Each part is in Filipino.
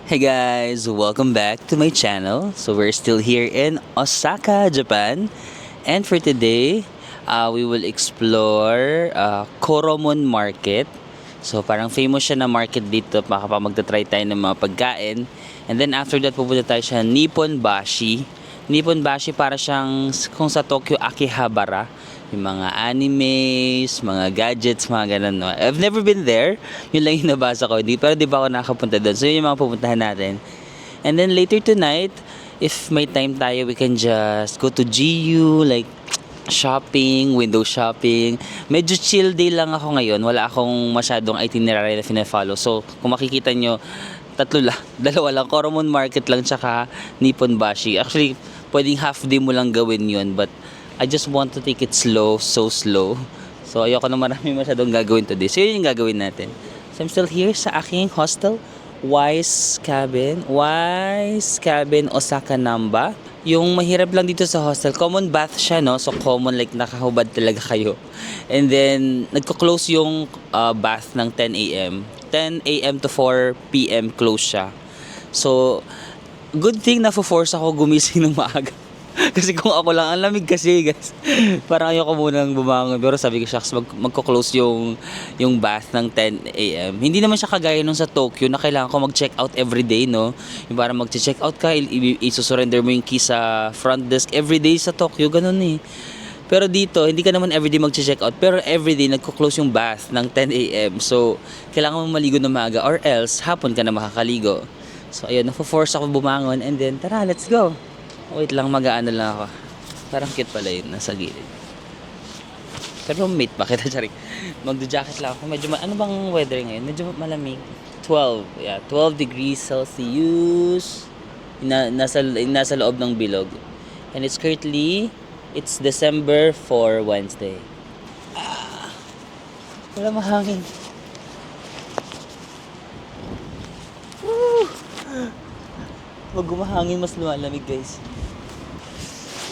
Hey guys, welcome back to my channel. So we're still here in Osaka, Japan. And for today, we will explore Koromon Market. So parang famous siya na market dito, magta-try tayo ng mga pagkain. And then after that, pupunta tayo sa Nippon Bashi. Nippon Bashi para siyang kung sa Tokyo Akihabara. Yung mga animes, mga gadgets, mga ganun, no? I've never been there. Yun lang yung nabasa ko. Pero di ba ako nakapunta doon? So yun yung mga pupuntahan natin. And then later tonight, if may time tayo, we can just go to GU, like shopping, window shopping. Medyo chill day lang ako ngayon. Wala akong masyadong itinerary na fina-follow. So kung makikita nyo, tatlo lang, dalawa lang. Koromon Market lang, tsaka Nippon Bashi. Actually, pwedeng half day mo lang gawin yun, but I just want to take it slow, so slow. So ayoko na marami masyadong gagawin today. So yun yung gagawin natin. So I'm still here sa aking hostel, Wise Cabin, Osaka Namba. Yung mahirap lang dito sa hostel, common bath siya, no? So common, like nakahubad talaga kayo. And then nagko-close yung bath ng 10 a.m. 10 a.m. to 4 p.m. close siya. So good thing na force ako gumising ng maaga. Kasi kung ako lang, ang lamig kasi guys. Parang ayoko munang bumangon. Pero sabi ko, shucks, magko-close yung bath ng 10 a.m. Hindi naman siya kagaya nung sa Tokyo na kailangan ko mag-check out everyday, no? Yung parang mag-check out ka, isusurrender mo yung key sa front desk everyday sa Tokyo, ganun eh. Pero dito, hindi ka naman everyday mag-check out. Pero everyday, nagko-close yung bath ng 10 a.m. So, kailangan mo maligo na maaga or else, hapon ka na makakaligo. So, ayun, nafo-force ako bumangon and then, tara, let's go. Wait lang, mag-aano lang ako. Parang cute pala yun, nasa gilid. Pero mate ba kita, Charik? Magdo-jacket lang ako. Medyo, ano bang weather ngayon? Medyo malamig. 12, yeah, 12 degrees Celsius. Nasa loob ng bilog. And it's currently, it's December 4, Wednesday. Wala mahangin. Pag gumahangin, mas lumalamig, guys.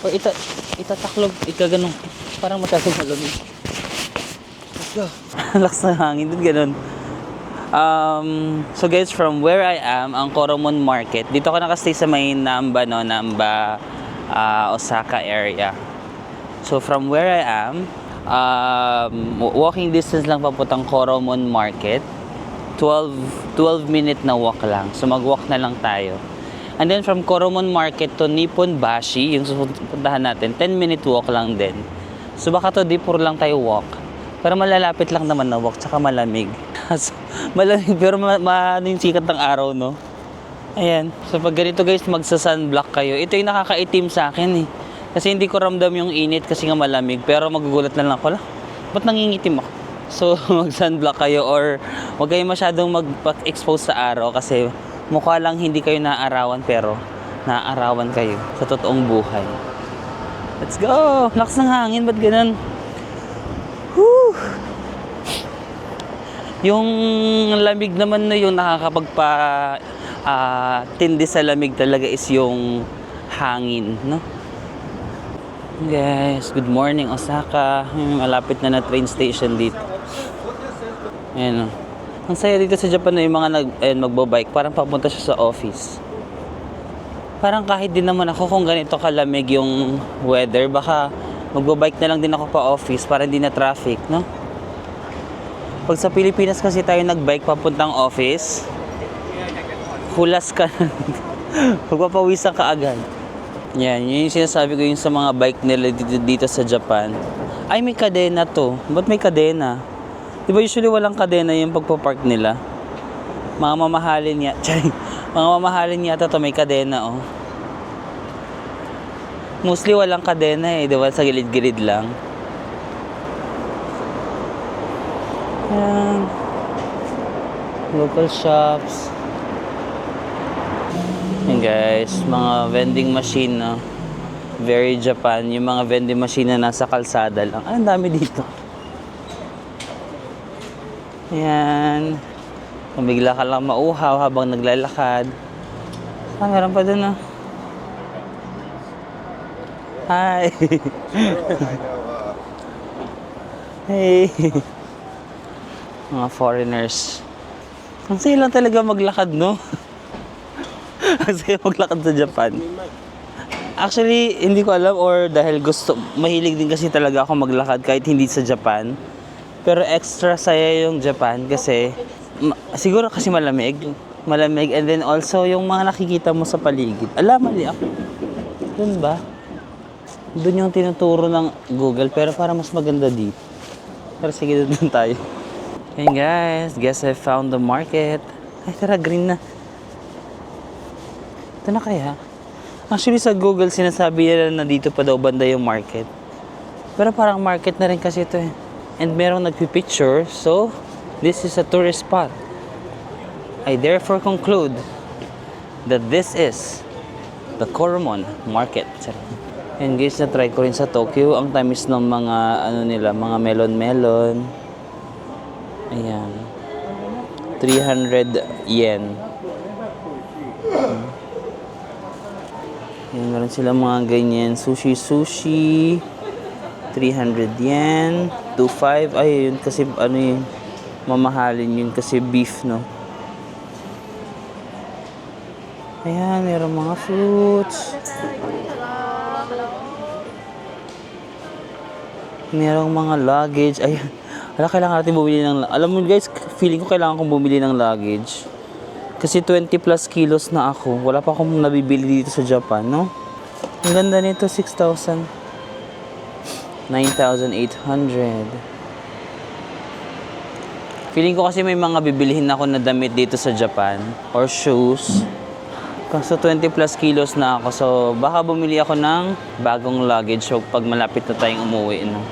Or itataklog, ganun. Parang masyadong malamig. Let's go. Lakas ng hangin dun, ganun. So guys, from where I am, ang Koromon Market, dito ako nakastay sa may Namba, no? Namba, Osaka area. So from where I am, walking distance lang papuntang Koromon Market. 12 minute na walk lang. So mag-walk na lang tayo. And then from Koromon Market to Nippon Bashi, yung supuntahan natin, 10-minute walk lang din. So baka to di puro lang tayo walk. Pero malalapit lang naman na walk, tsaka malamig. So, malamig pero ano yung sikat ng araw, no? Ayan. So pag ganito guys, magsa-sunblock kayo. Ito yung nakakaitim sa akin eh. Kasi hindi ko ramdam yung init kasi nga malamig. Pero magugulat na lang ako, ba't nangingitim ako? So mag-sunblock kayo or huwag kayo masyadong mag-expose sa araw kasi mukha lang hindi kayo naaarawan pero naaarawan kayo sa totoong buhay. Let's go! Lakas ng hangin, ba't ganun? Whew! Yung lamig naman na yung tindi sa lamig talaga is yung hangin, no? Guys, good morning Osaka. Malapit na train station dito. Ayan, no? Ang saya dito sa Japan na yung mga magbabike, parang papunta siya sa office. Parang kahit din naman ako kung ganito kalamig yung weather, baka magbabike na lang din ako pa office para hindi na traffic, no? Pag sa Pilipinas kasi tayo nagbike papuntang office, hulas ka na. Magpapawisan ka agad. Yan, yun yung sinasabi ko yung sa mga bike nila dito sa Japan. Ay, may kadena to. Ba't may kadena? Diba usually walang kadena yung pagpapark nila? Mga mamahalin niya. Mga mamahalin yata to may kadena, oh. Mostly walang kadena eh. Diba sa gilid-gilid lang. Ayan. Local shops. Ayan guys, mga vending machine, no? Very Japan. Yung mga vending machine na nasa kalsada lang. Ang dami dito. Ayan. Kung bigla ka lang mauhaw habang naglalakad. Meron pa dun, ah. Hi. Hey. Mga foreigners. Ang saya lang talaga maglakad, no? Ang saya maglakad sa Japan. Actually, hindi ko alam or dahil mahilig din kasi talaga ako maglakad kahit hindi sa Japan. Pero extra saya yung Japan kasi siguro kasi malamig. Malamig and then also yung mga nakikita mo sa paligid. Mali ako. Doon ba? Doon yung tinuturo ng Google pero para mas maganda dito. Pero sige, doon tayo. Hey guys, guess I found the market. Ay, tara, green na. Ito na kaya? Actually, sa Google, sinasabi nila na dito pa daw banda yung market. Pero parang market na rin kasi ito eh. And merong nagpipicture, so this is a tourist spot. I therefore conclude that this is the Koromon Market. And guys, na-try ko rin sa Tokyo. Ang tamis ng mga, mga melon-melon. Ayan. 300 yen. Ayan, meron sila mga ganyan. Sushi. 300 yen. 2.5. Ay, yun kasi, yun. Mamahalin yun kasi beef, no? Ayan, meron mga fruits. Merong mga luggage. Ayan. Kailangan natin bumili ng... Alam mo guys, feeling ko kailangan kong bumili ng luggage. Kasi 20 plus kilos na ako. Wala pa akong nabibili dito sa Japan, no? Ang ganda nito, 6,000. 9,800. Feeling ko kasi may mga bibilihin ako na damit dito sa Japan. Or shoes. Kaso 20 plus kilos na ako. So, baka bumili ako ng bagong luggage pag malapit na tayong umuwi, no?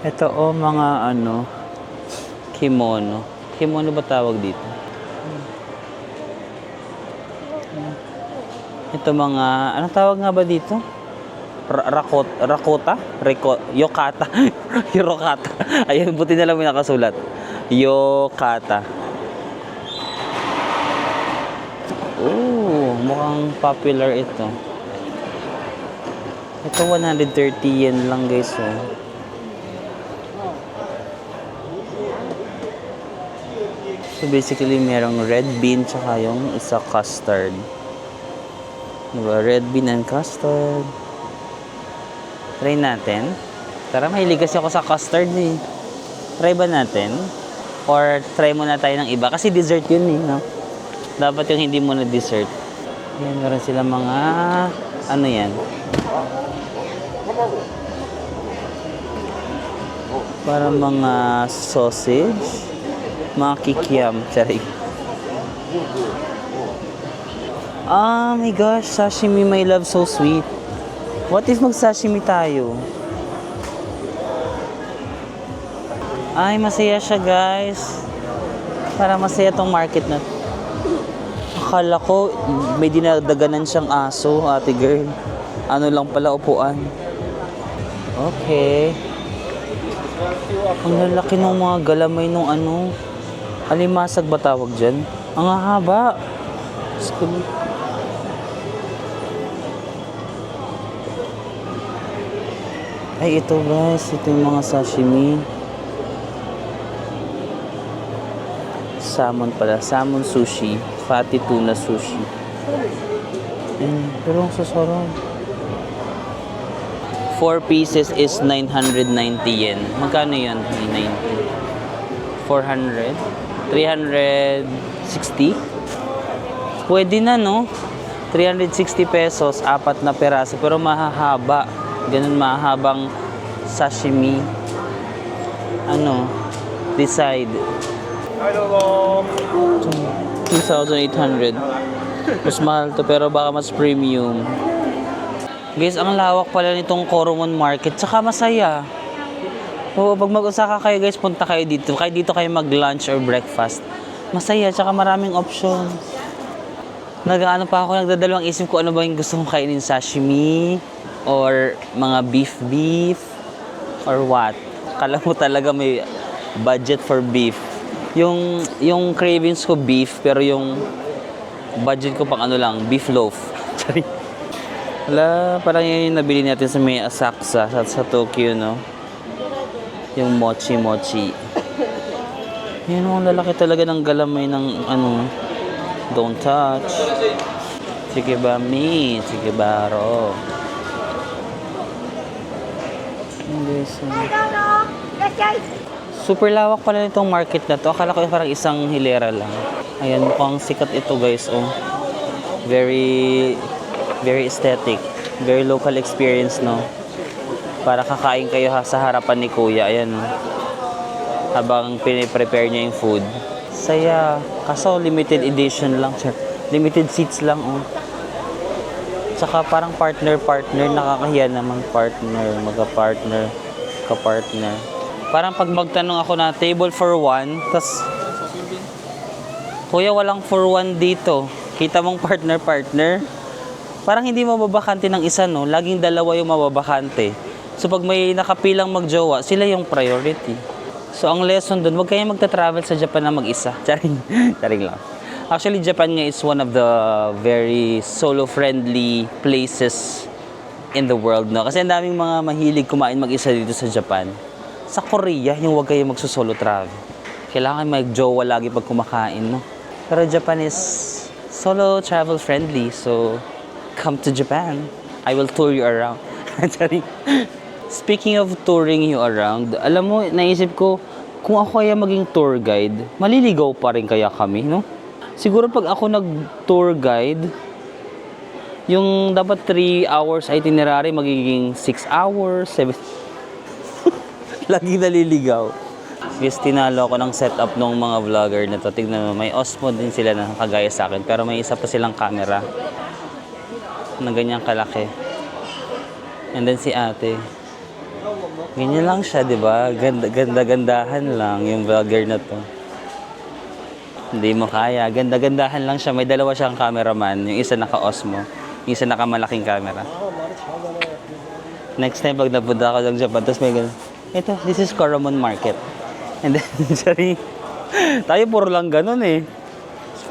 Ito mga kimono. Kimono ba tawag dito? Ito mga, anong tawag nga ba dito? Yokata. Yokata. Ayun, buti na lang may nakasulat. Yokata. Mukhang popular ito. Ito 130 yen lang guys. So basically merong red bean tsaka yung isa custard. Diba? Red bean and custard. Try natin. Tara, mahilig kasi ako sa custard eh. Try ba natin? Or try muna tayo ng iba? Kasi dessert yun eh, no? Dapat yung hindi muna dessert. Ayan, meron sila mga... Ano yan? Para mga sausage. Mga kikiam. Sorry. Oh my gosh, sashimi, my love, so sweet. What if mag-sashimi tayo? Ay, masaya siya guys. Para masaya tong market na. Akala ko may dinadaganan siyang aso, ate girl. Ano lang pala, upuan. Okay. Ang lalaki ng mga galamay nung alimasag ba tawag dyan? Ang haba. Ay, ito guys. Ito yung mga sashimi. Salmon pala. Salmon sushi. Fatty tuna sushi. Pero ang sasarap. 4 pieces is 990 yen. Magkano yun? 990. 400? 360? Pwede na, no? 360 pesos, 4 na peraso. Pero mahahaba. Ganun mahabang sashimi. Decide. 2,800. Mas mahal to pero baka mas premium. Guys, ang lawak pala nitong Koromon Market. Tsaka masaya. Oo, pag mag-Osaka kayo guys, punta kayo dito. Kaya dito kayo mag-lunch or breakfast. Masaya, tsaka maraming option. Nag-ano pa ako, nagdadalawang isip ko ano ba yung gusto kong kainin, sashimi or mga beef or what. Kala mo talaga may budget for beef. Yung cravings ko beef, pero yung budget ko pang beef loaf. Wala, parang yun yung nabili natin sa may Asakusa sa Tokyo, no? Yung mochi. Yan, ang lalaki talaga ng galamay ng don't touch. Tsukibami, tsukibaro. Super lawak pala nitong market na to. Akala ko parang isang hilera lang. Ayan, mukhang sikat ito guys. Oh. Very, very aesthetic. Very local experience, no? Para kakain kayo sa harapan ni Kuya. Ayan, no? Habang piniprepare niya yung food. Saya. Kaso limited edition lang. Limited seats lang, oh. Tsaka parang partner-partner. Nakakahiya naman partner. Magka-partner. Ka-partner. Parang pag magtanong ako na table for one, tas Kuya, walang for one dito. Kita mong partner-partner. Parang hindi mababakante ng isa, no? Laging dalawa yung mababakante. So pag may nakapilang magjowa, sila yung priority. So ang lesson dun, huwag kayong magta-travel sa Japan na mag-isa. Charing. Charing lang. Actually, Japan nga is one of the very solo-friendly places in the world, no? Kasi ang daming mga mahilig kumain mag-isa dito sa Japan. Sa Korea, yung huwag kayong magsusolo travel. Kailangan mag-jowa lagi pag kumakain, no? Pero Japan is solo travel friendly, so come to Japan. I will tour you around. Speaking of touring you around, alam mo, naisip ko, kung ako kaya maging tour guide, maliligaw pa rin kaya kami, no? Siguro pag ako nag-tour guide, yung dapat 3 hours itinerary, magiging 6 hours, 7... Lagi naliligaw. Guys, tinalo ako ng setup ng mga vlogger na to. Tignan mo, may Osmo din sila na kagaya sa akin. Pero may isa pa silang camera na ganyang kalaki. And then si ate. Ganyan lang siya, di ba? Ganda-gandahan lang yung vlogger na to. Hindi mo kaya. Ganda-gandahan lang siya. May dalawa siyang cameraman. Yung isa naka-Osmo. Yung isa naka-malaking camera. Next time pag napunta ako ng Japan, tapos may ganun. Ito, this is Coromon Market. And then, sorry. Tayo puro lang ganun eh.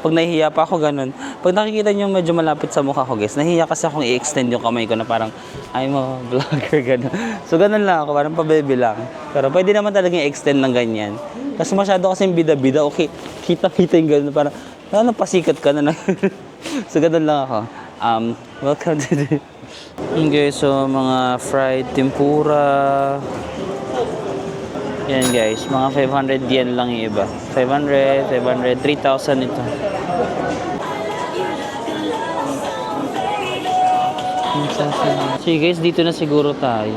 Pag nahihiya pa ako ganun. Pag nakikita niyo medyo malapit sa mukha ko, guys, nahihiya kasi akong i-extend yung kamay ko na parang, ay mo, vlogger, ganun. So, ganun lang ako, parang pabebe lang. Pero pwede naman talagang i-extend ng ganyan. Kasi masyado kasing bida-bida, okay, kita-kita yung ganun, parang, ano, pasikat ka na. So, ganun lang ako. Welcome to the... Okay, so, mga fried tempura. Yan guys, mga 500 yen lang yung iba. 500, 3,000 ito. Sige guys, dito na siguro tayo.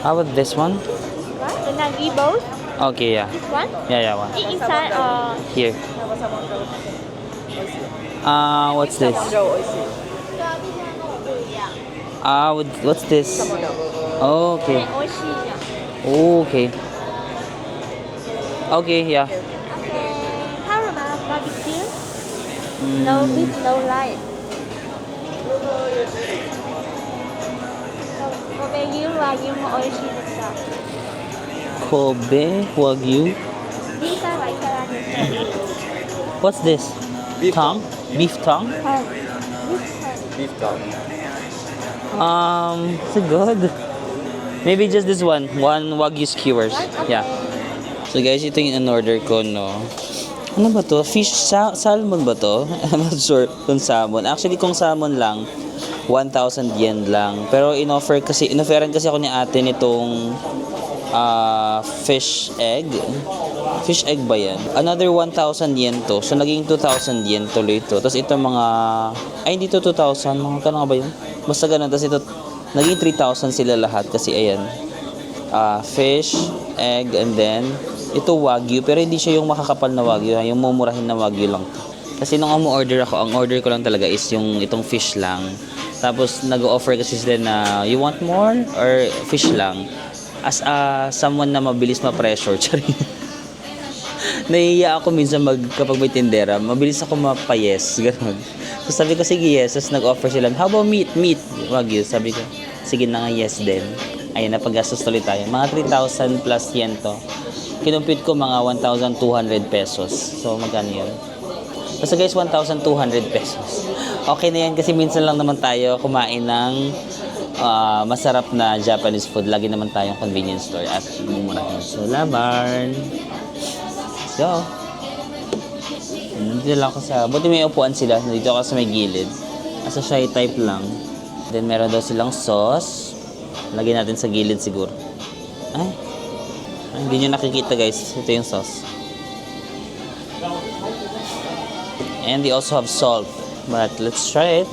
How about this one? Both. Okay, yeah. This one? Yeah, one. Inside or Here. What's this? What's this? Oh, okay. Okay. Okay, yeah. okay. How about barbecue? No beef, no light. Kobe Wagyu mo oishi desu. Kobe Wagyu. What's this? Beef tongue? Beef tongue? Beef tongue. It's good. Maybe just this one. One Wagyu skewers. Yeah. So guys, ito yung in-order ko, no. Ano ba to? Fish, salmon ba to? I'm not sure kung salmon. Actually, kung salmon lang, 1,000 yen lang. Pero in-offeran kasi ako ni ate nitong fish egg. Fish egg ba yan? Another 1,000 yen to. So, naging 2,000 yen tuloy ito. Tapos ito mga... Ay, hindi to 2,000. Mga kanang ba yun? Basta ganun. Tapos ito, naging 3,000 sila lahat. Kasi ayan. Fish, egg, and then ito wagyu. Pero hindi siya yung makakapal na wagyu. Yung mumurahin na wagyu lang. Kasi nung order ako, ang order ko lang talaga is yung itong fish lang. Tapos, nag-offer kasi sila na, you want more? Or fish lang? As someone na mabilis ma-pressure. Nahihiya ako minsan kapag may tindera, mabilis ako mapayes, gano'n. So sabi ko, sige yes, tapos nag-offer sila, how about meat? Wagyu, sabi ko, sige na nga yes din. Ayun, napag-gastos tuloy tayo. Mga 3,000 plus yen to. Kinumpit ko mga 1,200 pesos. So magkano yun? Basta guys, 1,200 pesos. Okay na yan kasi minsan lang naman tayo kumain ng masarap na Japanese food. Lagi naman tayong convenience store at mumurahin. So, Labarn. Let's go. Nandito lang ako sa... Buti may upuan sila. Nandito ako sa may gilid. Asa shy type lang. Then, meron daw silang sauce. Lagyan natin sa gilid siguro. Ay, hindi nyo nakikita guys. Ito yung sauce. And they also have salt. But let's try it.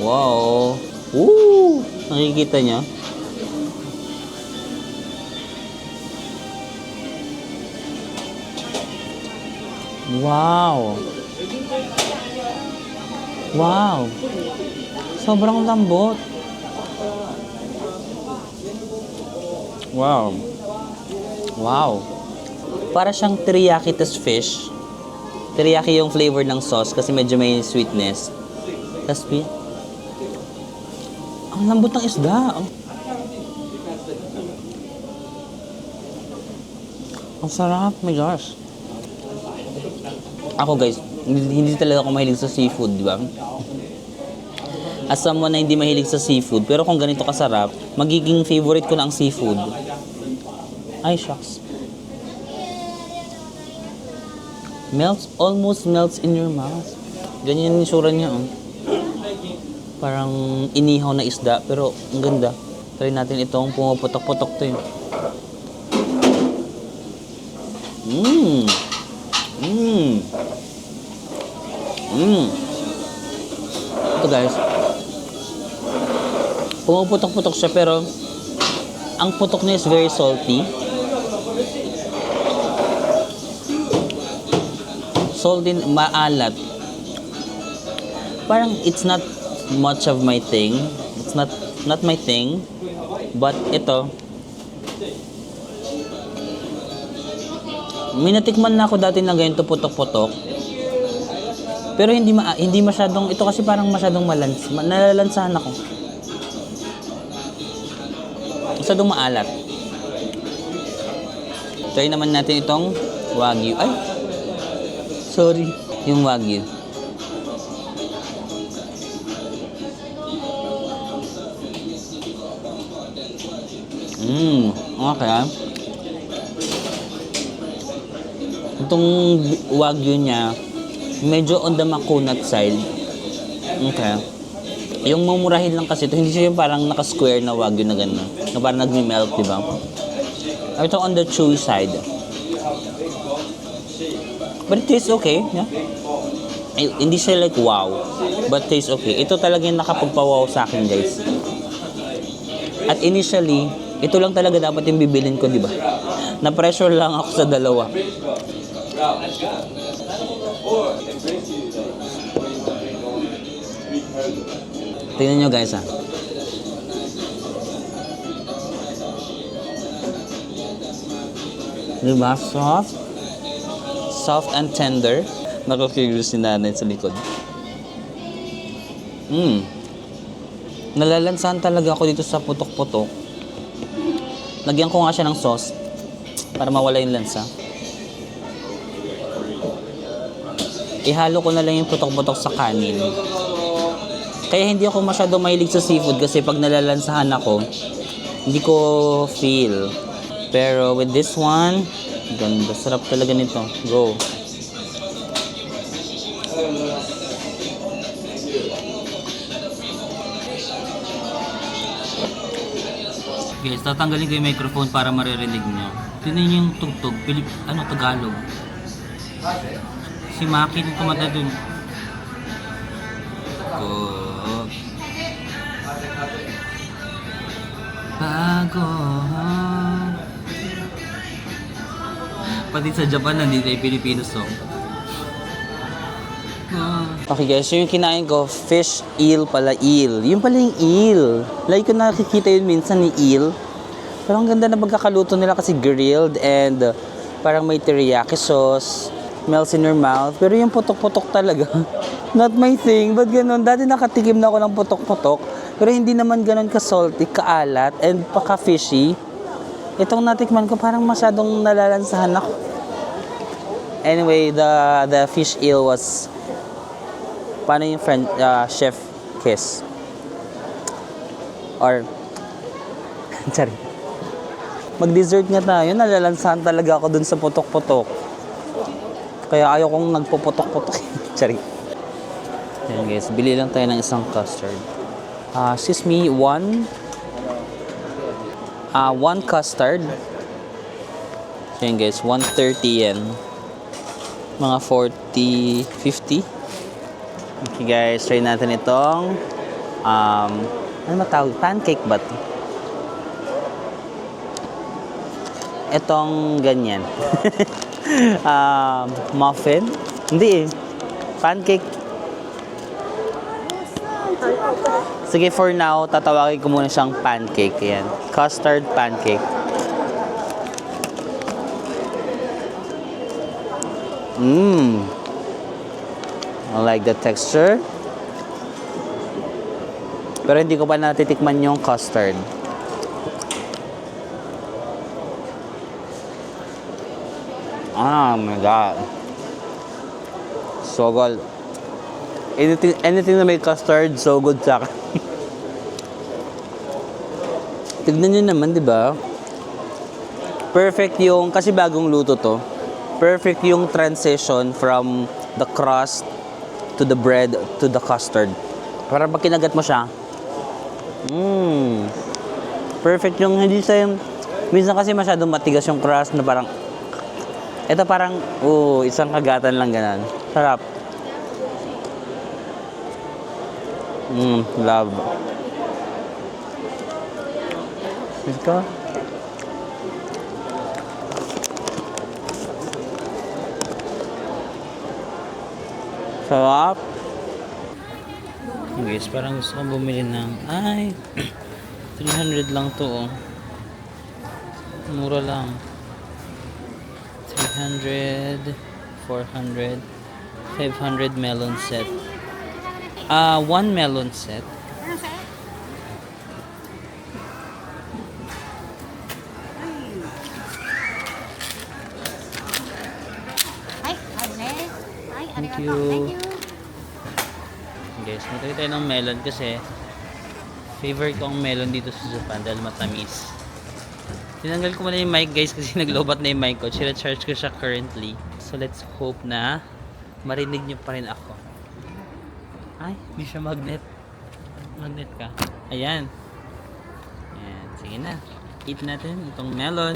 Wow! Woo! Nakikita nyo? Wow! Wow! Sobrang lambot. Wow! Wow! Para siyang teriyaki tas fish. Teriyaki yung flavor ng sauce kasi medyo may sweetness. Tas ang lambot ng isda. Ang sarap, my gosh. Ako guys, hindi talaga ako mahilig sa seafood, di ba? As someone na hindi mahilig sa seafood, pero kung ganito kasarap, magiging favorite ko na ang seafood. Ay, shucks. Almost melts in your mouth. Ganyan yung itsura niya, oh. Parang inihaw na isda, pero ang ganda. Try natin itong pumuputok-putok to yun. Ito guys. Pumuputok-putok siya, pero ang putok niya is very salty. Salty, maalat. Parang it's not much of my thing. It's not my thing. But ito, minatikman na ako dati na ganito putok-putok. Pero hindi masyadong, ito kasi parang masyadong nalalansahan ako. Masyadong maalat. Try naman natin itong Wagyu. Ay! Sorry. Yung Wagyu. Okay. Itong Wagyu niya, medyo on the makunat side. Okay. Yung mumurahin lang kasi ito, hindi siya yung parang naka-square na Wagyu na gano'n. Na parang nagme-melt, di ba? Ito on the chewy side. But it tastes okay, yeah. Hindi siya like wow, but tastes okay. Ito talaga yung nakapagpa-wow sa akin, guys. At initially, ito lang talaga dapat yung bibilin ko, di ba? Na-pressure lang ako sa dalawa. Tingnan nyo guys, ha. Diba? Soft and tender. Nakakigil si nanay sa likod. Nalalansahan talaga ako dito sa putok-putok. Lagyan ko nga siya ng sauce para mawala yung lansa. Ihalo ko na lang yung putok-putok sa kanin. Kaya hindi ako masyado mahilig sa seafood kasi pag nalalansahan ako, hindi ko feel. Pero with this one, ganda. Sarap talaga nito. Go. Guys, tatanggalin ko yung microphone para maririnig nyo. Tignan nyo yung tugtog. Tagalog. Si Maki yung kumanta dun. Ko. Bago. Pati sa Japan, nandito ay Filipino song. Okay guys, so yung kinain ko, fish eel pala, eel. Yung pala yung eel. Like ko nakikita yun minsan ni eel. Pero ang ganda na pagkakaluto nila kasi grilled and parang may teriyaki sauce. Melts in your mouth. Pero yung putok-putok talaga, not my thing. But ganun, dati nakatikim na ako ng putok-putok. Pero hindi naman ganun ka-salty, kaalat, and paka-fishy. Itong natikman ko parang masyadong nalalansahan ako. Anyway, the fish eel was Paano yung chef kiss? Or, sorry. Mag-dessert nga tayo. Nalalansahan talaga ako dun sa putok-putok. Kaya ayaw kong nagpuputok-putok. Sorry. Ayan guys, bili lang tayo ng isang custard. Excuse me, one custard. So yun guys, 130 yen. Mga 40, 50. Okay guys, try natin itong ano matawag? Pancake ba ito? Itong ganyan. Muffin? Hindi eh. Pancake. Sige, for now, tatawagin ko muna siyang pancake. Yan. Custard pancake. I like the texture. Pero hindi ko pa natitikman yung custard. Oh my god. So good. Anything na may custard, so good sa akin. Tignan nyo naman, di ba? Perfect yung, kasi bagong luto to. Perfect yung transition from the crust to the bread to the custard. Para pag kinagat mo siya, perfect yung hindi siya yung, minsan kasi masyadong matigas yung crust na parang, ito parang, isang kagatan lang ganun. Sarap. Love. Let's go. Sarap. Guys, parang gusto kong bumili ng, 300 lang to, oh. Mura lang. 300, 400, 500 melon set. One melon set. Thank you. Guys, matry tayo ng melon kasi favorite ko ang melon dito sa Japan dahil matamis. Tinanggal ko muna yung mic guys kasi naglobat na yung mic ko. Sina-charge ko siya currently. So let's hope na marinig nyo pa rin ako. Ay, hindi siya magnet. Magnet ka. Ayan. Ayan. Sige na. Eat natin itong melon.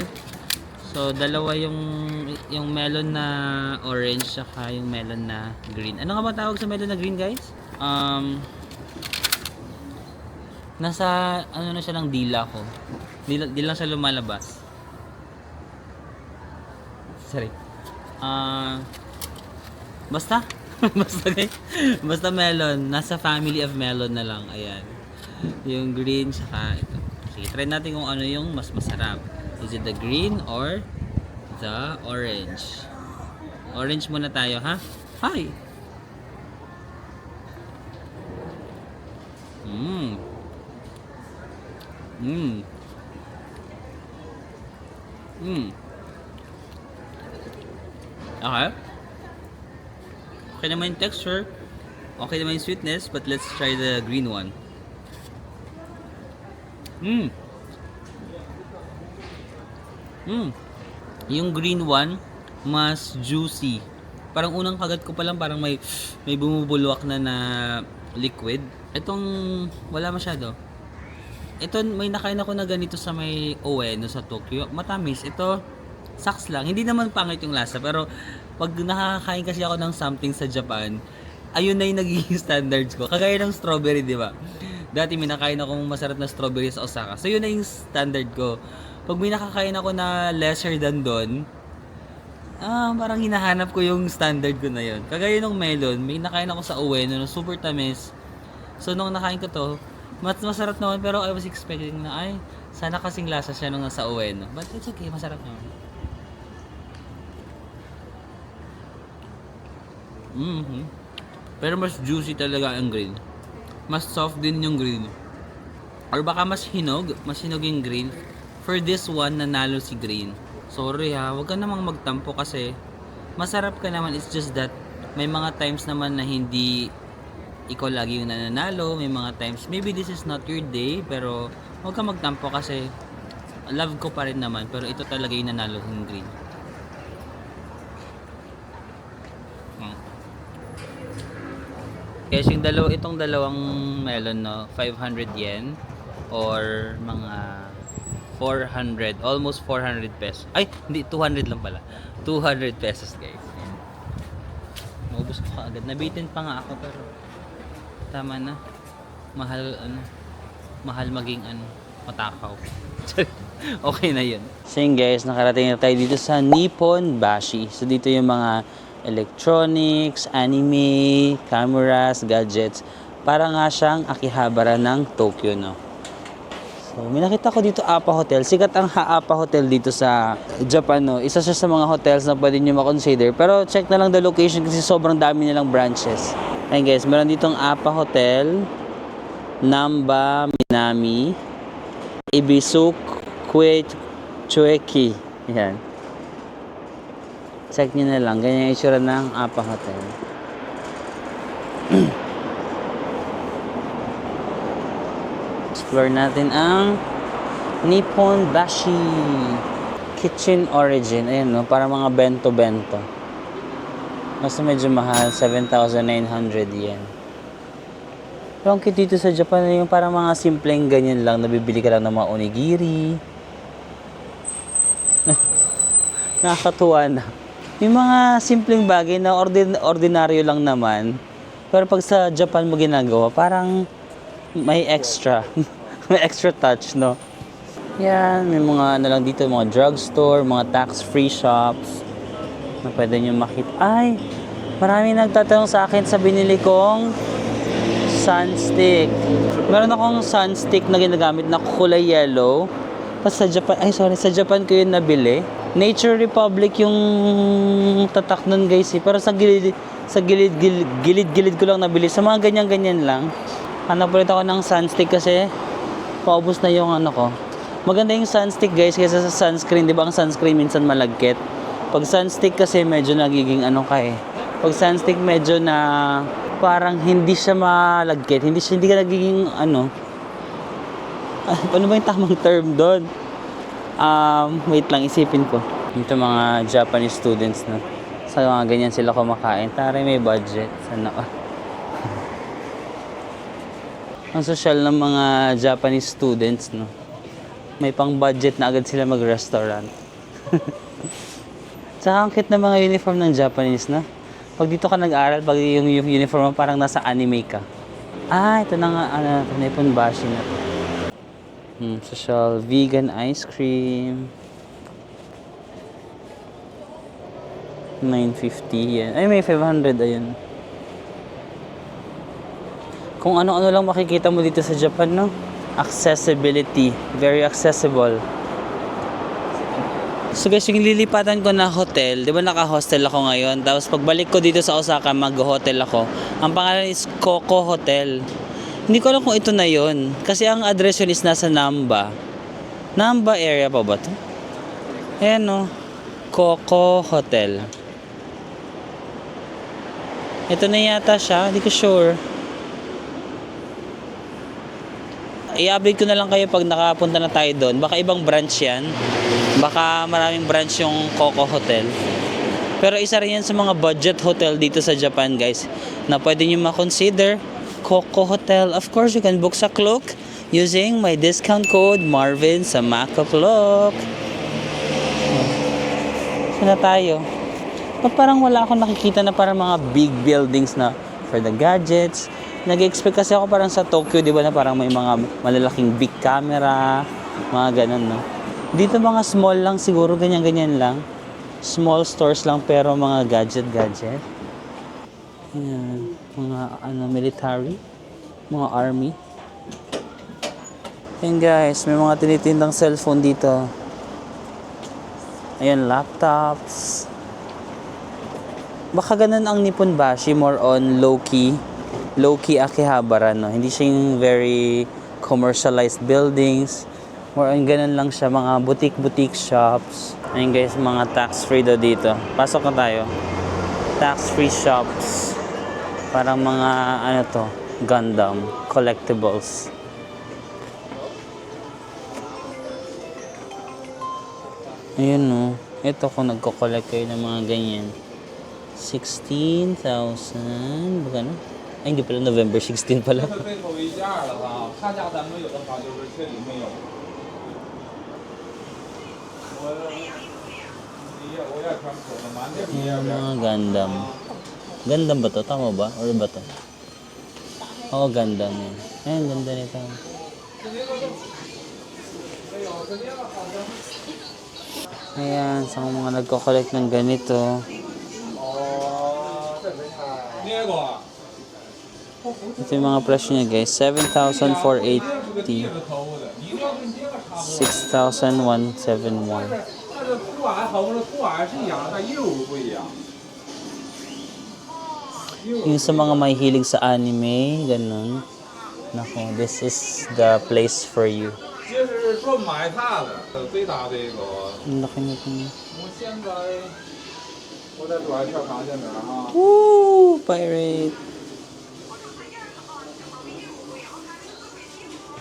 So, dalawa yung melon na orange saka yung melon na green. Ano nga ba tawag sa melon na green, guys? Nasa, ano na siya ng dila ko. Di lang siya lumalabas. Sorry. Basta. Basta melon. Nasa family of melon na lang. Ayan. Yung green saka ito. Sige, try natin kung ano yung mas masarap. Is it the green or the orange? Orange muna tayo, ha? Hi! Okay. Okay naman yung texture. Okay naman yung sweetness. But let's try the green one. Yung green one, mas juicy. Parang unang kagat ko pa lang, parang may bumubulwak na liquid. Itong, wala masyado. Ito, may nakain ako na ganito sa may Ueno sa Tokyo. Matamis. Ito, saks lang. Hindi naman pangit yung lasa. Pero, pag nakakain kasi ako ng something sa Japan, ayun na yung nagiging standards ko. Kagaya ng strawberry, di ba? Dati may nakain akong masarap na strawberry sa Osaka. So, yun na yung standard ko. Pag may nakakain ako na lesser than doon, parang hinahanap ko yung standard ko na yun. Kagaya ng melon, may nakain ako sa Ueno na super tamis. So, nung nakain ko to, masarap naman, pero I was expecting na, sana kasing lasa siya nung nasa Ueno. But it's okay, masarap naman. Pero mas juicy talaga ang green. Mas soft din yung green. Or baka mas hinog yung green. For this one, nanalo si green. Sorry ha, wag ka namang magtampo kasi masarap ka naman. It's just that may mga times naman na hindi ikaw lagi yung nananalo. May mga times, maybe this is not your day, pero huwag ka magtampo kasi love ko pa rin naman, pero ito talaga yung nanalo ng green. Guys, yung itong dalawang melon, no, 500 yen or mga 400, almost 400 pesos. Ay, hindi, 200 lang pala. 200 pesos, guys. Ayan. Maubos ko agad. Nabitin pa nga ako, pero tama na. Mahal maging matakaw. Okay na yun. So yun guys, nakarating na tayo dito sa Nippon Bashi. So dito yung mga electronics, anime, cameras, gadgets. Para nga siyang Akihabara ng Tokyo, no? So, may nakita ko dito APA Hotel. Sikat ang APA Hotel dito sa Japan, no? Isa siya sa mga hotels na pwede nyo makonsider. Pero check na lang the location kasi sobrang dami nilang branches. Ayun guys, meron ditong APA Hotel, Namba, Minami, Ibisukwe, Chueki. Yan. Check nyo na lang. Ganyan yung itsura ng APA Hotel. Explore natin ang Nippon Bashi Kitchen Origin. Ayan, no? Para mga bento-bento. Basta medyo mahal. 7,900 yen. Pero ang cute dito sa Japan, yung parang mga simpleng ganyan lang. Nabibili ka lang ng mga onigiri. Nakakatuwa na. Yung mga simpleng bagay na ordinaryo lang naman. Pero pag sa Japan mo ginagawa, parang may extra. May extra touch, no? Yan, may mga lang dito, mga drugstore, mga tax-free shops na pwede nyo makita. Ay, marami nagtatanong sa akin sa binili kong sunstick. Meron akong sunstick na ginagamit na kulay yellow. Tapos sa Japan ko yun nabili. Nature Republic yung tatak nun guys eh. Pero sa gilid ko lang nabili. Sa mga ganyan-ganyan lang. Hanap ulit ako ng sunstick kasi paubos na yung ko. Maganda yung sunstick guys kaysa sa sunscreen. Di ba ang sunscreen minsan malagkit? Pag sunstick kasi medyo nagiging Pag sunstick medyo na parang hindi siya malagkit. Hindi ka nagiging ano ba yung tamang term doon? Wait lang, isipin ko. Ito mga Japanese students na sa mga ganyan sila kumakain. Taray may budget. Sana ang social ng mga Japanese students, no? May pang budget na agad sila mag-restaurant. Tsaka ang cute na mga uniform ng Japanese, no? Pag dito ka nag-aral, pag yung uniform mo parang nasa anime ka. Ito na nga, Nippon Bashi na to. Social vegan ice cream. 950 yan. Ay, may 500, ayun. Kung ano-ano lang makikita mo dito sa Japan, no? Accessibility. Very accessible. So guys, yung lilipatan ko na hotel, di ba naka-hostel ako ngayon? Tapos pagbalik ko dito sa Osaka, mag-hotel ako. Ang pangalan is Coco Hotel. Hindi ko alam kung ito na yon kasi ang address yun is nasa Namba. Namba area pa ba to? Ayan, no? Coco Hotel. Ito na yata siya, hindi ko sure. I-update ko na lang kayo pag nakapunta na tayo doon. Baka ibang branch yan. Baka maraming branch yung Coco Hotel. Pero isa rin yan sa mga budget hotel dito sa Japan, guys, na pwede nyo ma-consider. Coco Hotel. Of course, you can book sa Klook using my discount code Marvin sa Mako Klook. Saan na tayo? Parang wala akong nakikita na parang mga big buildings na for the gadgets. Nag-expect kasi ako parang sa Tokyo, di ba, na parang may mga malalaking big camera, mga ganun, no? Dito mga small lang siguro, ganyan-ganyan lang. Small stores lang pero mga gadget. Ayan, mga military, mga army. Ayan guys, may mga tinitindang cellphone dito. Ayan, laptops. Baka ganun ang Nippon Bashi, more on low-key Akihabara, no? Hindi siya yung very commercialized buildings. More on ganun lang siya, mga boutique shops. Ayan guys, mga tax-free daw dito. Pasok na tayo. Tax-free shops. Parang mga, ano to, Gundam collectibles. Ayun no. Ito kung nagko-collect kayo ng mga ganyan. 16,000. Baka na? Ay, hindi pala. November 16 pala. 这对口一加二的话，他家咱们有的话就是这里没有。我也穿可能蛮这边 Yung mga Gundam. Gundam ba to? Tama ba? Or ba to? Oo, Gundam yan. Ayun, ganda nito. Ayan, sa mga nagko-collect ng ganito. 捏过。 Ito yung mga presyo niya guys. 7,480. 6,171. 它这图案和我们的图案是一样，但印物不一样。 Yung sa mga mahihilig sa anime, ganun. Nako, this is the place for you. 这是专买它的，最大的一个。 Ang laki nito. 我现在我在转小康现在哈。 Woo! Pirate!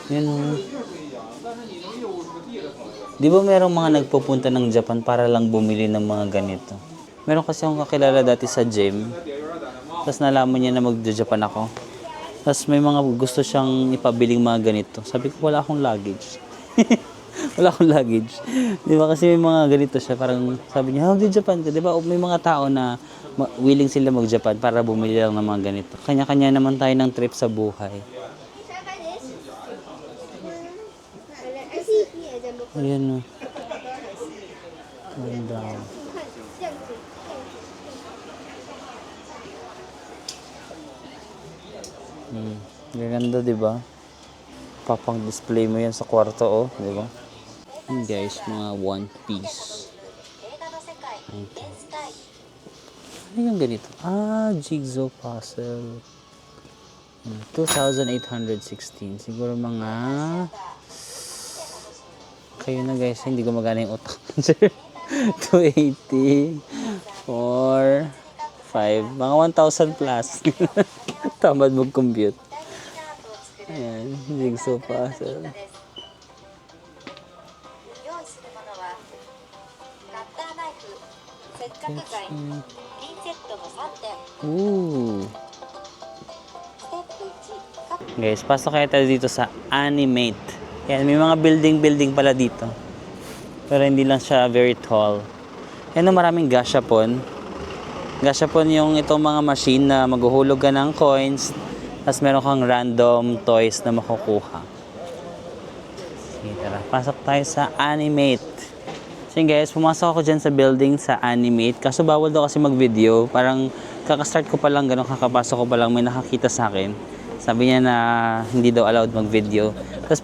Yan o. 不一样，但是你那个业务是个地的朋友。 Di ba merong mga nagpupunta ng Japan para lang bumili ng mga ganito? Meron kasi akong kakilala dati sa gym. Tapos nalaman niya na mag-Japan ako. Tapos may mga gusto siyang ipabiling mga ganito. Sabi ko, wala akong luggage. Wala akong luggage. Di ba kasi may mga ganito siya. Parang sabi niya, mag-Japan ka. Di ba may mga tao na willing sila mag-Japan para bumili lang ng mga ganito. Kanya-kanya naman tayo ng trip sa buhay. Ayan o. Ganda. Ganda, di ba? Papang display mo yan sa kwarto, oh, di ba? Yan guys, mga One Piece. Ano yung ganito? Ah, Jigsaw puzzle. 2,816. Siguro mga... Kayo na guys, hindi gumagana yung utak. 280, 4, 5, mga 1,000 plus. Tamad mag-compute. Ayan, Jigsaw puzzle. Ooh. Guys, pasok kaya tayo dito sa Animate. Yan, may mga building pala dito. Pero hindi lang siya very tall. Yan, maraming gashapon. Gashapon yung itong mga machine na maghuhulog ka ng coins. Tapos meron kang random toys na makukuha. Sige, tara. Pasok tayo sa Animate. So guys, pumasok ako dyan sa building sa Animate. Kaso bawal daw kasi mag-video. Parang kakastart ko pa lang, ganun kakapasok ko pa lang, may nakakita sa akin. Sabi niya na hindi daw allowed mag-video. Tapos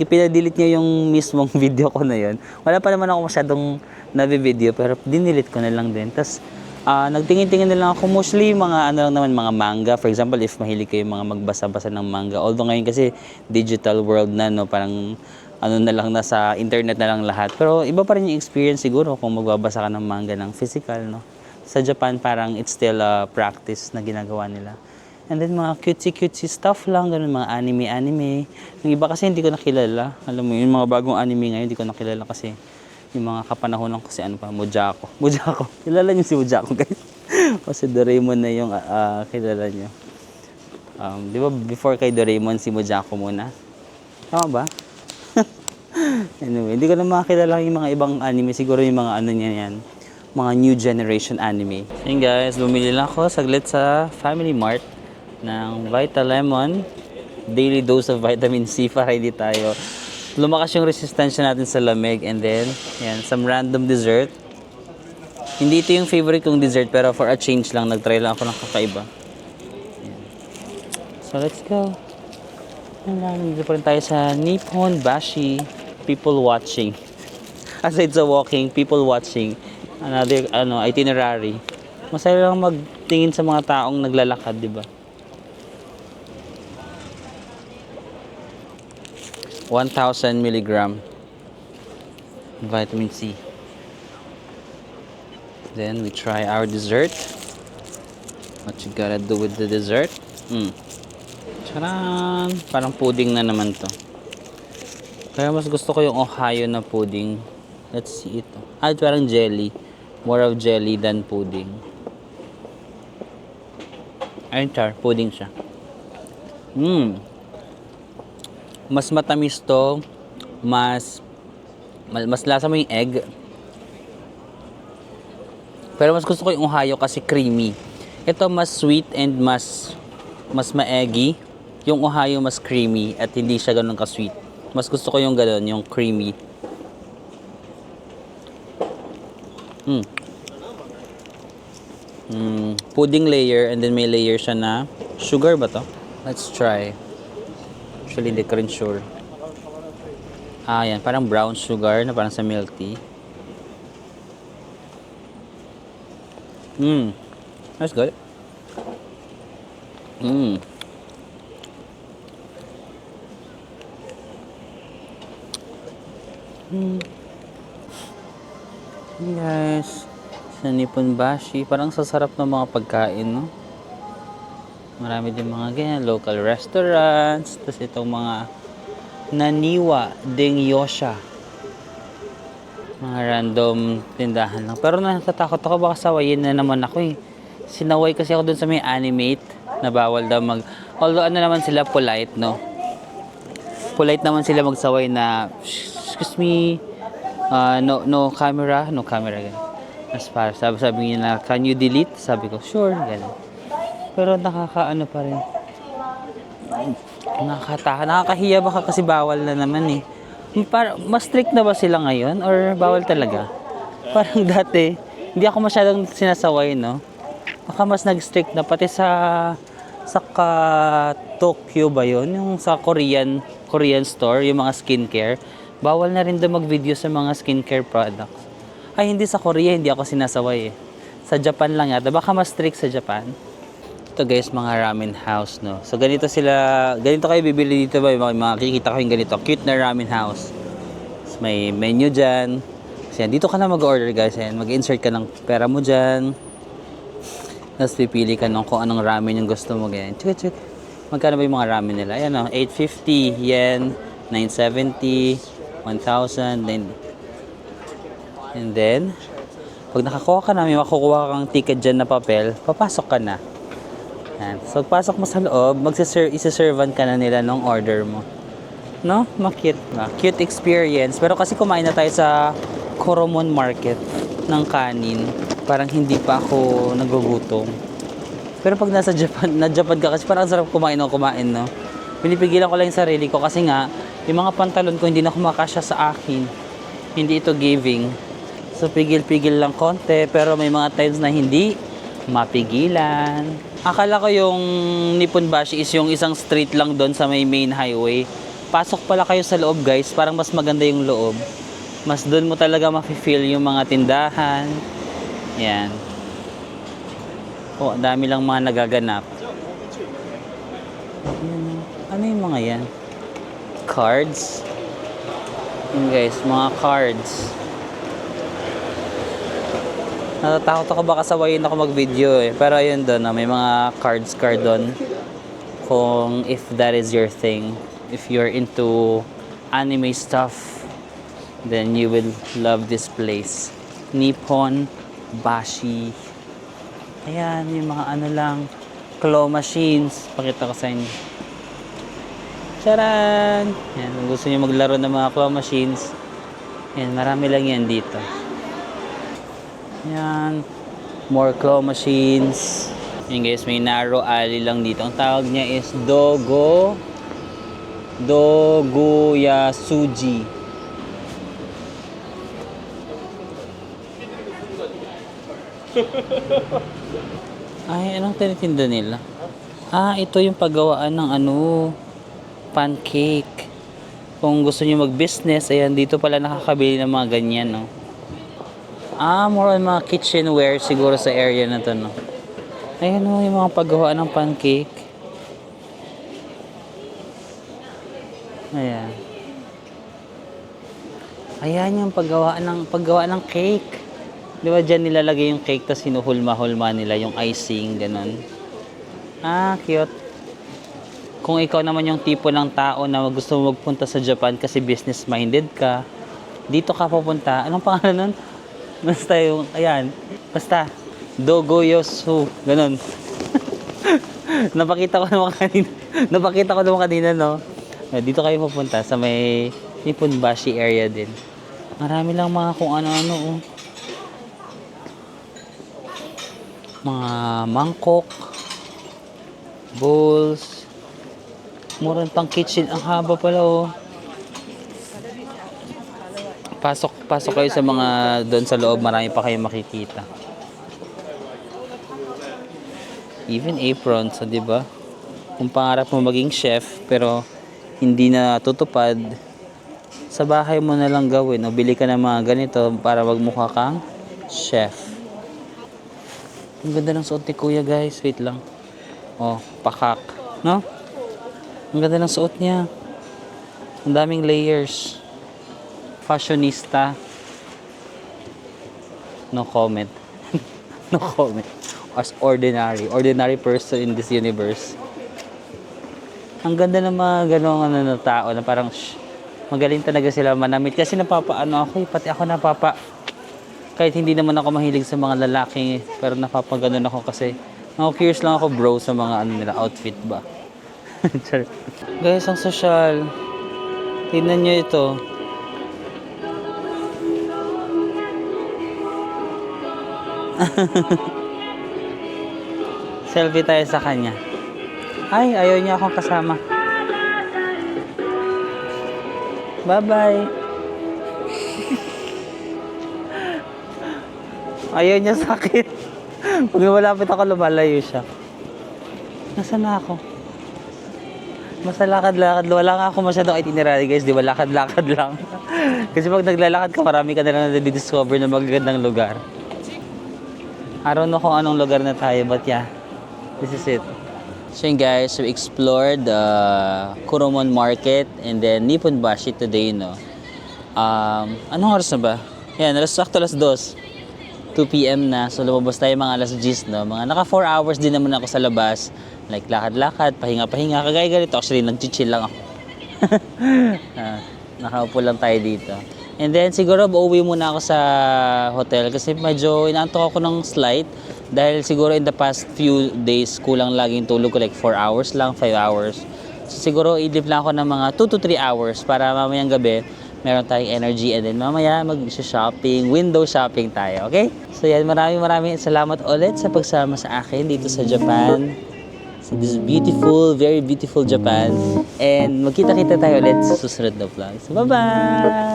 pinadelete niya yung mismong video ko na yun. Wala pa naman ako masyadong nabi-video, pero dinidelete ko na lang din. Tapos nagtingin-tingin na lang ako, mostly mga ano lang naman, mga manga. For example, if mahilig kayo mga magbasa-basa ng manga. Although ngayon kasi digital world na, no, parang ano na lang, nasa internet na lang lahat. Pero iba pa rin yung experience siguro kung magbabasa ka ng manga ng physical, no. Sa Japan, parang it's still a practice na ginagawa nila. And then mga cutesy stuff lang, ganun, mga anime. Yung iba kasi hindi ko nakilala. Alam mo, yung mga bagong anime ngayon, hindi ko nakilala kasi yung mga kapanahonan ko si ano pa, Mojako. Kilala niyo si Mojako, guys? O si Doraemon na yung kilala niyo. Di ba before kay Doraemon, si Mojako muna? Tama ba? Anyway, hindi ko na makakilala yung mga ibang anime. Siguro yung mga ano niya yan. Mga new generation anime. So yun guys, bumili lang ako saglit sa Family Mart ng Vitalemon, daily dose of vitamin C para hindi tayo lumakas yung resistensya natin sa lamig. And then, yan, some random dessert. Hindi ito yung favorite kong dessert, pero for a change lang, nagtry lang ako ng kakaiba. Yan. So, let's go. Nandito pa rin tayo sa Nippon Bashi People Watching. Aside sa walking, people watching. Another itinerary. Masaya lang magtingin sa mga taong naglalakad, di ba? 1,000 milligram vitamin C. Then we try our dessert. What you gotta do with the dessert? Charan! Parang pudding na naman to. Kaya mas gusto ko yung Ohio na pudding. Let's see ito. Parang jelly. More of jelly than pudding. Ayun, char. Pudding siya. Mas matamis to. Mas lasa mo yung egg. Pero mas gusto ko yung Ohio kasi creamy. Ito mas sweet and mas ma-eggy. Yung Ohio mas creamy at hindi siya ganun ka-sweet. Mas gusto ko yung ganun, yung creamy. Pudding layer and then may layer siya na sugar ba to? Let's try. Actually, hindi ko rin sure. Yan. Parang brown sugar na parang sa milk tea. That's good. Guys, sa Nippon Bashi, parang sasarap ng mga pagkain, no? Marami din mga ganyan, local restaurants, tapos itong mga Naniwa Ding Yosha. Mga random tindahan lang. Pero natatakot ako, baka sawayin na naman ako eh. Sinaway kasi ako dun sa may animate na bawal daw although ano naman sila, polite, no? Polite naman sila magsaway na, excuse me, no camera ganun. As far, sabi niya na, can you delete? Sabi ko, sure, ganun. Pero nakakaano pa rin. Nakakahiya baka kasi bawal na naman eh. Mas strict na ba sila ngayon or bawal talaga? Parang dati, hindi ako masyadong sinasaway, no? Baka mas nag-strict na pati sa Tokyo ba yun? Yung sa Korean store, yung mga skincare. Bawal na rin doon mag-video sa mga skincare products. Ay, hindi sa Korea, hindi ako sinasaway eh. Sa Japan lang yata. Baka mas strict sa Japan. Ito guys, mga ramen house, no? So, ganito kayo bibili dito ba? Makikita ko yung ganito. Cute na ramen house. So, may menu dyan. So, yan, dito ka na mag-order guys. Yan, mag-insert ka ng pera mo dyan. Tapos, pipili ka ng kung anong ramen yung gusto mo. Ganyan. Check. Magkano ba yung mga ramen nila? Ayan, no? 850 yen, 970, 1,000, and then, pag nakakuha ka na, may makukuha kang ticket dyan na papel, papasok ka na. Yan. So, pasok mo sa loob, isa-servan ka na nila ng order mo. No? Cute. Cute experience. Pero kasi kumain na tayo sa Koromon Market ng kanin. Parang hindi pa ako nagugutom. Pero pag nasa Japan ka kasi parang sarap kumain, no? Pinipigilan ko lang yung sarili ko kasi nga, yung mga pantalon ko hindi na kumakasya sa akin. Hindi ito giving. So, pigil-pigil lang konti. Pero may mga times na hindi mapigilan. Akala ko yung Nippon Bashi is yung isang street lang doon sa may main highway. Pasok pala kayo sa loob guys, parang mas maganda yung loob. Mas doon mo talaga mafe-feel yung mga tindahan. Yan. Dami lang mga nagaganap. Ano yung mga yan? Cards? Yun guys, mga cards. Natatakot ako baka sawayin ako mag-video eh. Pero ayun doon, may mga card doon. Kung if that is your thing. If you're into anime stuff, then you will love this place. Nippon Bashi. Ayan, yung mga ano lang, claw machines. Pakita ko sa inyo. Charan! Yan, kung gusto nyo maglaro ng mga claw machines, yan, marami lang yan dito. Yan, more claw machines. Yan guys, may narrow alley lang dito. Ang tawag niya is Doguyasuji. Ay, anong tinitinda nila? Ito yung paggawaan ng pancake. Kung gusto niyo mag-business, ayan, dito pala nakakabili ng mga ganyan, no? More on mga kitchenware siguro sa area na to, no? Ayan, no, yung mga paggawaan ng pancake. Ayan. Ayan yung paggawa ng cake. Di ba dyan nilalagay yung cake tapos hinuhulma-hulma nila yung icing, ganun. Ah, cute. Kung ikaw naman yung tipo ng tao na gusto mo magpunta sa Japan kasi business-minded ka, dito ka pupunta. Anong pangalan nun? Basta yung, ayan. Basta, Dogoyosu. Ganun. Napakita ko naman kanina. Napakita ko naman kanina, no? Dito kayo pupunta sa may Nipponbashi area din. Marami lang mga kung ano-ano, oh. Mga mangkok, bowls, murang pang kitchen. Ang haba pala, oh. Pasok kayo sa mga doon sa loob, marami pa kayong makikita. Even aprons, so, di ba? Kung pangarap mo maging chef, pero hindi na tutupad, sa bahay mo na lang gawin o bili ka ng mga ganito para magmukha kang chef. Ang ganda ng suot ni Kuya, guys. Wait lang. Oh, pakak. No? Ang ganda ng suot niya. Ang daming layers. Fashionista. No comment. No comment. As ordinary person in this universe. Ang ganda ng mga ganong ano, na tao na parang magaling talaga sila manamit. Kasi napapaano ako, pati ako kahit hindi naman ako mahilig sa mga lalaki, pero napapaganon ako kasi curious lang ako, bro, sa mga ano nila, outfit ba. Guys, ang social. Tingnan nyo ito. Selfie tayo sa kanya. Ay, ayaw niya akong kasama. Bye-bye. Ayaw niya sa akin. Pag malapit ako, lumalayo siya. Nasaan na ako? Basta lakad-lakad. Wala nga ako masyadong itinerary, guys. Di ba? Lakad-lakad lang. Kasi pag naglalakad ka, marami ka na lang na-discover na magagandang lugar. I don't know kung anong lugar na tayo, but yeah. This is it. So yun, guys, we explored the Kuromon Market and then Nipponbashi today, no? Anong oras na ba? Yan, sakto alas 2. 2 p.m. na. So lumabas tayo mga alas 10, no? Mga naka 4 hours din naman ako sa labas. Like lakad-lakad, pahinga-pahinga. Kagaya ganito. Actually, nag-chill lang ako. Nakaupo lang tayo dito. And then siguro uuwi muna ako sa hotel kasi medyo inaantok ako ng slight. Dahil siguro in the past few days, kulang laging tulog ko. Like 4 hours lang, 5 hours. So siguro idlip lang ako ng mga 2 to 3 hours para mamayang gabi meron tayong energy, and then mamaya mag-shopping, window shopping tayo, okay? So yan, maraming salamat ulit sa pagsama sa akin dito sa Japan. So this beautiful, very beautiful Japan. And magkita-kita tayo ulit sa susunod na vlog. So bye-bye!